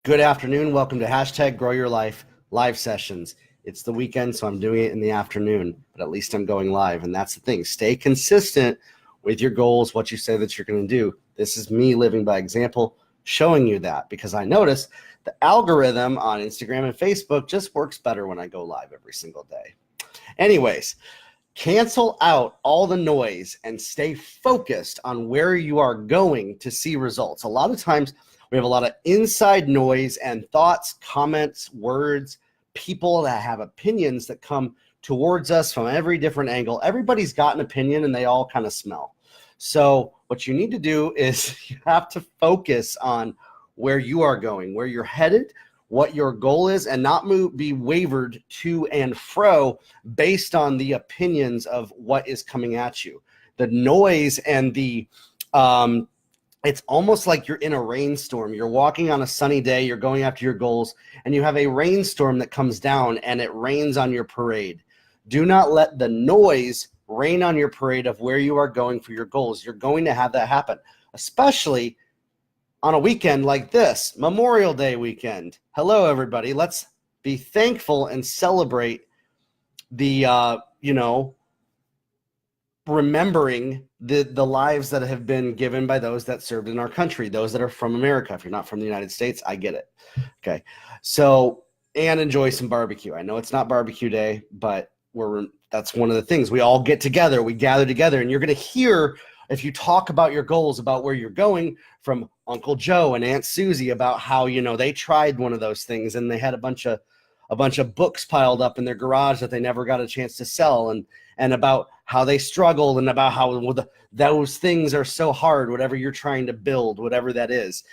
Good afternoon. Welcome to #GrowYourLife live sessions. It's the weekend, so I'm doing it in the afternoon, but at least I'm going live. And that's the thing. Stay consistent with your goals, what you say that you're going to do. This is me living by example, showing you that, because I noticed the algorithm on Instagram and Facebook just works better when I go live every single day. Anyways, cancel out all the noise and stay focused on where you are going to see results. A lot of times we have a lot of inside noise and thoughts, comments, words, people that have opinions that come towards us from every different angle. Everybody's got an opinion and they all kind of smell. So what you need to do is you have to focus on where you are going, where you're headed, what your goal is, and not be wavered to and fro based on the opinions of what is coming at you. The noise and it's almost like you're in a rainstorm. You're walking on a sunny day, you're going after your goals, and you have a rainstorm that comes down and it rains on your parade. Do not let the noise rain on your parade of where you are going for your goals. You're going to have that happen, especially on a weekend like this, Memorial Day weekend. Hello, everybody. Let's be thankful and celebrate the, remembering the lives that have been given by those that served in our country, those that are from America. If you're not from the United States, I get it. Okay. So, and enjoy some barbecue. I know it's not barbecue day, but that's one of the things. We all get together, we gather together, and you're going to hear, if you talk about your goals, about where you're going, from Uncle Joe and Aunt Susie about how, they tried one of those things and they had a bunch of books piled up in their garage that they never got a chance to sell, and about how they struggled, and about how those things are so hard, whatever you're trying to build, whatever that is.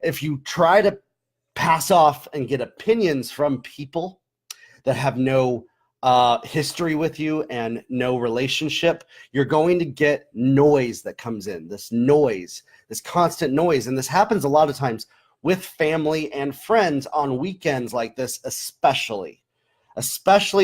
If you try to pass off and get opinions from people that have no history with you and no relationship, you're going to get noise that comes in, this noise, this constant noise. And this happens a lot of times with family and friends on weekends like this, especially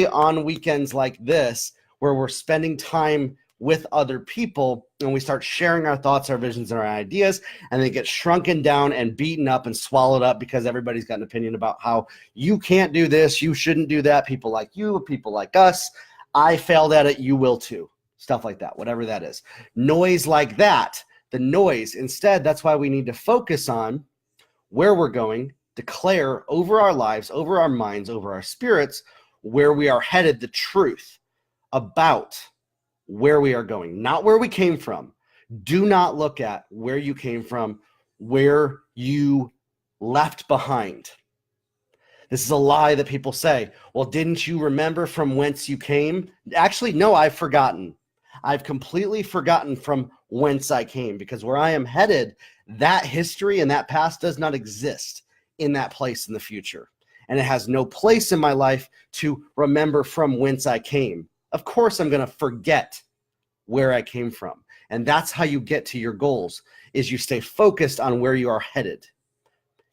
on weekends like this, where we're spending time with other people and we start sharing our thoughts, our visions, and our ideas, and they get shrunken down and beaten up and swallowed up because everybody's got an opinion about how you can't do this, you shouldn't do that, people like you, people like us, I failed at it, you will too, stuff like that, whatever that is. Noise like that, the noise. Instead, that's why we need to focus on where we're going, declare over our lives, over our minds, over our spirits, where we are headed, the truth about where we are going, not where we came from. Do not look at where you came from, where you left behind. This is a lie that people say. Well, didn't you remember from whence you came? Actually, no, I've forgotten. I've completely forgotten from whence I came, because where I am headed, that history and that past does not exist in that place in the future. And it has no place in my life to remember from whence I came. Of course, I'm going to forget where I came from. And that's how you get to your goals, is you stay focused on where you are headed.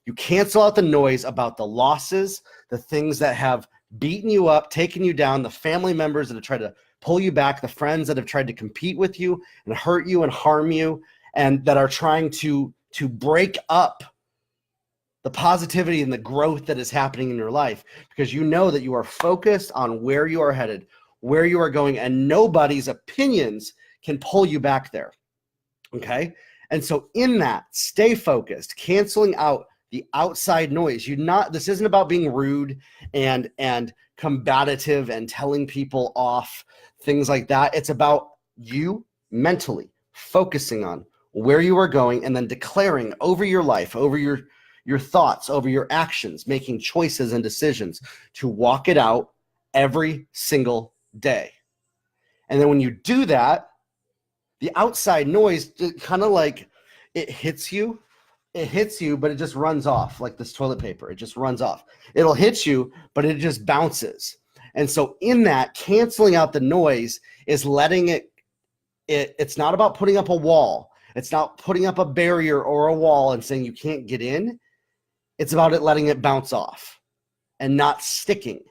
You cancel out the noise about the losses, the things that have beaten you up, taken you down, the family members that have tried to pull you back, the friends that have tried to compete with you and hurt you and harm you, and that are trying to break up the positivity and the growth that is happening in your life, because you know that you are focused on where you are headed, where you are going, and nobody's opinions can pull you back there. Okay? And so in that, stay focused, canceling out the outside noise. This isn't about being rude and combative and telling people off, things like that. It's about you mentally focusing on where you are going and then declaring over your life, over your thoughts, over your actions, making choices and decisions to walk it out every single day. And then when you do that, the outside noise kind of like it hits you, but it just runs off like this toilet paper. It just runs off. It'll hit you, but it just bounces. And so in that, canceling out the noise is letting it's not about putting up a wall. It's not putting up a barrier or a wall and saying you can't get in. It's about it letting it bounce off and not sticking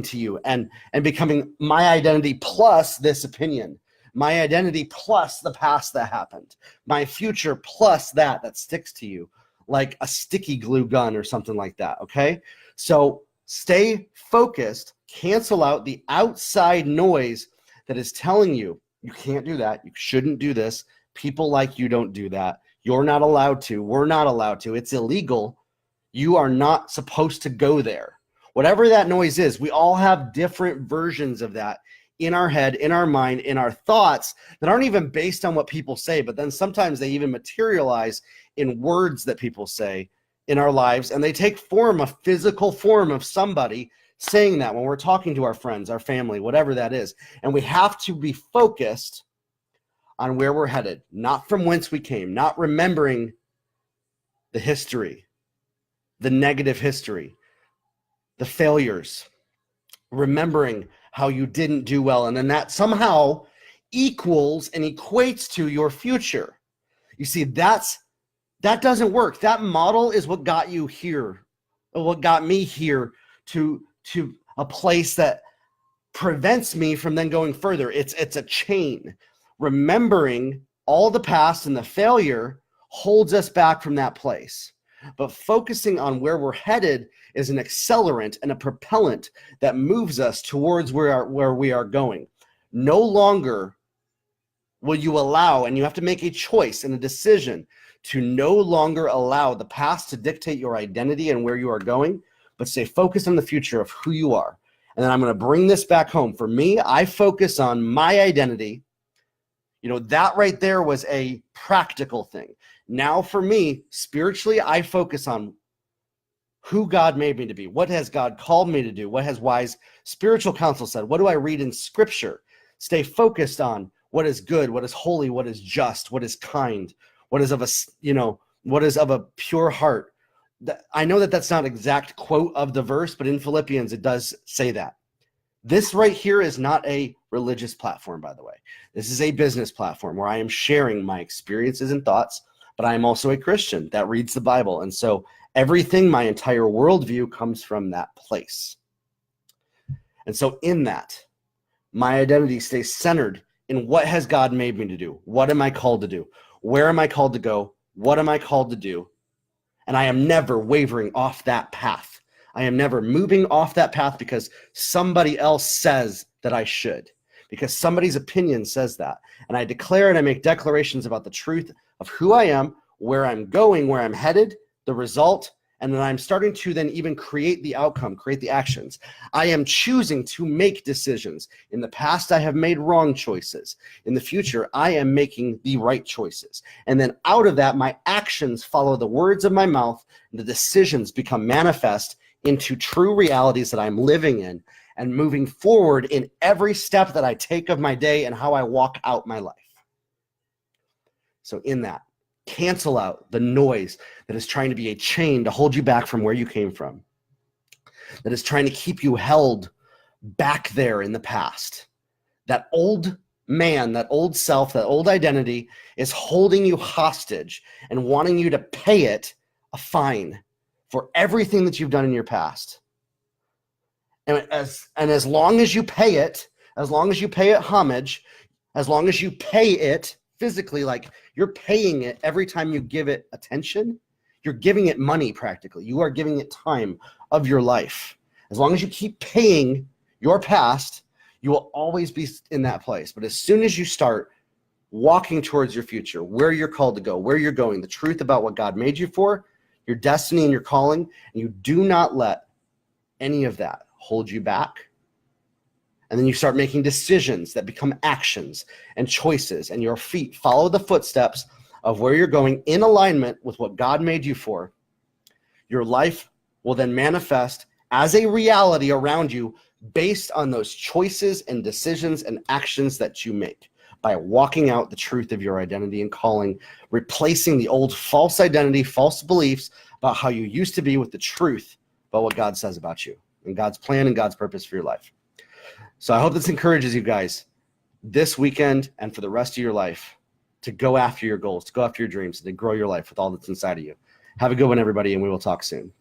to you and becoming my identity plus this opinion, my identity plus the past that happened, my future plus that sticks to you. like a sticky glue gun or something like that, okay? So stay focused, cancel out the outside noise that is telling you, you can't do that, you shouldn't do this, people like you don't do that, you're not allowed to, we're not allowed to, it's illegal, you are not supposed to go there. Whatever that noise is, we all have different versions of that in our head, in our mind, in our thoughts that aren't even based on what people say, but then sometimes they even materialize in words that people say in our lives, and they take form, a physical form of somebody saying that when we're talking to our friends, our family, whatever that is. And we have to be focused on where we're headed, not from whence we came, not remembering the history, the negative history, the failures, remembering how you didn't do well, and then that somehow equals and equates to your future. You see, that doesn't work. That model is what got you here, or what got me here to a place that prevents me from then going further. It's a chain. Remembering all the past and the failure holds us back from that place. But focusing on where we're headed is an accelerant and a propellant that moves us towards where we are going. No longer will you allow, and you have to make a choice and a decision to no longer allow the past to dictate your identity and where you are going, but stay focused on the future of who you are. And then I'm going to bring this back home. For me, I focus on my identity. You know, that right there was a practical thing. Now for me, spiritually, I focus on who God made me to be. What has God called me to do? What has wise spiritual counsel said? What do I read in scripture? Stay focused on what is good, what is holy, what is just, what is kind, what is of a pure heart. I know that that's not an exact quote of the verse, but in Philippians, it does say that. This right here is not a religious platform, by the way. This is a business platform where I am sharing my experiences and thoughts, but I am also a Christian that reads the Bible. And so everything, my entire worldview comes from that place. And so in that, my identity stays centered in what has God made me to do? What am I called to do? Where am I called to go? What am I called to do? And I am never wavering off that path. I am never moving off that path because somebody else says that I should, because somebody's opinion says that. And I declare and I make declarations about the truth of who I am, where I'm going, where I'm headed, the result, and then I'm starting to then even create the outcome, create the actions. I am choosing to make decisions. In the past, I have made wrong choices. In the future, I am making the right choices. And then out of that, my actions follow the words of my mouth, and the decisions become manifest into true realities that I'm living in and moving forward in every step that I take of my day and how I walk out my life. So in that, cancel out the noise that is trying to be a chain to hold you back from where you came from, that is trying to keep you held back there in the past. That old man, that old self, that old identity is holding you hostage and wanting you to pay it a fine for everything that you've done in your past. And as long as you pay it, as long as you pay it homage, as long as you pay it physically, like you're paying it every time you give it attention, you're giving it money practically. You are giving it time of your life. As long as you keep paying your past, you will always be in that place. But as soon as you start walking towards your future, where you're called to go, where you're going, the truth about what God made you for, your destiny and your calling, and you do not let any of that hold you back. And then you start making decisions that become actions and choices, and your feet follow the footsteps of where you're going in alignment with what God made you for. Your life will then manifest as a reality around you based on those choices and decisions and actions that you make by walking out the truth of your identity and calling, replacing the old false identity, false beliefs about how you used to be with the truth about what God says about you and God's plan and God's purpose for your life. So I hope this encourages you guys this weekend and for the rest of your life to go after your goals, to go after your dreams, and to grow your life with all that's inside of you. Have a good one, everybody, and we will talk soon.